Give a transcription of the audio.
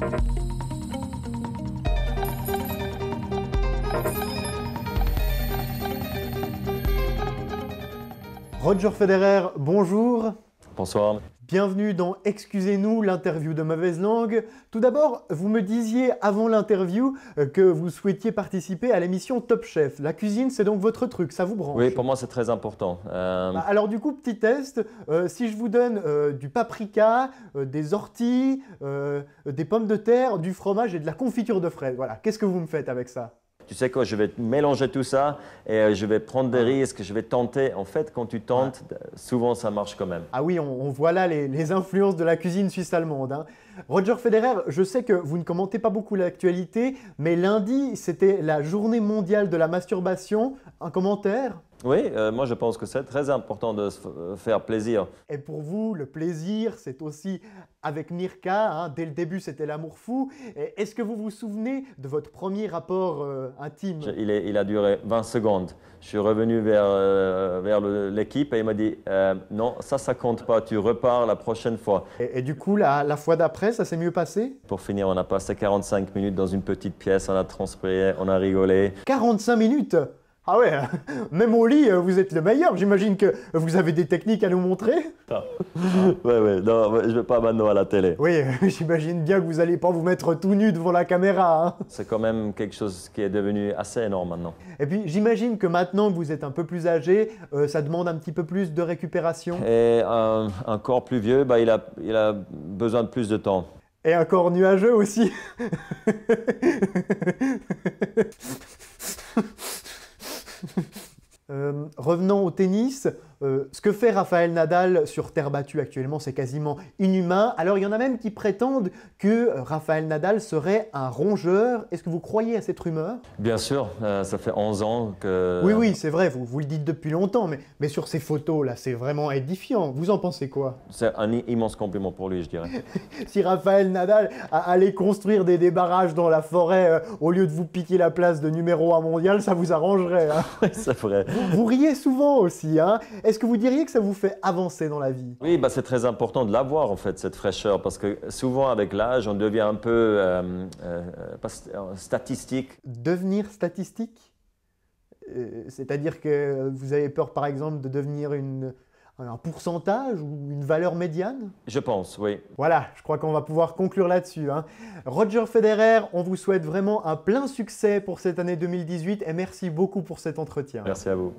Roger Federer, bonjour. Bonsoir. Bienvenue dans Excusez-nous, l'interview de mauvaise langue. Tout d'abord, vous me disiez avant l'interview que vous souhaitiez participer à l'émission Top Chef. La cuisine, c'est donc votre truc, ça vous branche? Oui, pour moi, c'est très important. Alors du coup, petit test, si je vous donne du paprika, des orties, des pommes de terre, du fromage et de la confiture de fraises, voilà, qu'est-ce que vous me faites avec ça? Tu sais quoi, je vais mélanger tout ça et je vais prendre des risques, je vais tenter. En fait, quand tu tentes, souvent ça marche quand même. Ah oui, on voit là les influences de la cuisine suisse-allemande, hein. Roger Federer, je sais que vous ne commentez pas beaucoup l'actualité, mais lundi, c'était la journée mondiale de la masturbation. Un commentaire? Oui, moi je pense que c'est très important de se faire plaisir. Et pour vous, le plaisir, c'est aussi avec Mirka, hein, dès le début c'était l'amour fou. Est-ce que vous vous souvenez de votre premier rapport intime? Il a duré 20 secondes. Je suis revenu vers l'équipe et il m'a dit non, ça compte pas, tu repars la prochaine fois. Et du coup, la fois d'après, ça s'est mieux passé? Pour finir, on a passé 45 minutes dans une petite pièce, on a transpiré, on a rigolé. 45 minutes? Ah ouais, même au lit, vous êtes le meilleur. J'imagine que vous avez des techniques à nous montrer. Ouais, non, je ne vais pas maintenant à la télé. Oui, j'imagine bien que vous n'allez pas vous mettre tout nu devant la caméra, hein. C'est quand même quelque chose qui est devenu assez énorme maintenant. Et puis j'imagine que maintenant que vous êtes un peu plus âgé, ça demande un petit peu plus de récupération. Et un corps plus vieux, il a besoin de plus de temps. Et un corps nuageux aussi. Revenons au tennis, ce que fait Rafael Nadal sur terre battue actuellement, c'est quasiment inhumain. Alors il y en a même qui prétendent que Rafael Nadal serait un rongeur. Est-ce que vous croyez à cette rumeur? Bien sûr, ça fait 11 ans que... Oui, c'est vrai, vous le dites depuis longtemps, mais sur ces photos là, c'est vraiment édifiant. Vous en pensez quoi? C'est un immense compliment pour lui, je dirais. Si Rafael Nadal allait construire des barrages dans la forêt au lieu de vous piquer la place de numéro 1 mondial, ça vous arrangerait, hein? Oui, c'est vrai. Vous riez souvent aussi, hein? Est-ce que vous diriez que ça vous fait avancer dans la vie? Oui, c'est très important de l'avoir en fait, cette fraîcheur, parce que souvent avec l'âge, on devient un peu statistique. Devenir statistique? C'est-à-dire que vous avez peur par exemple de devenir un pourcentage ou une valeur médiane? Je pense, oui. Voilà, je crois qu'on va pouvoir conclure là-dessus, hein. Roger Federer, on vous souhaite vraiment un plein succès pour cette année 2018 et merci beaucoup pour cet entretien. Merci à vous.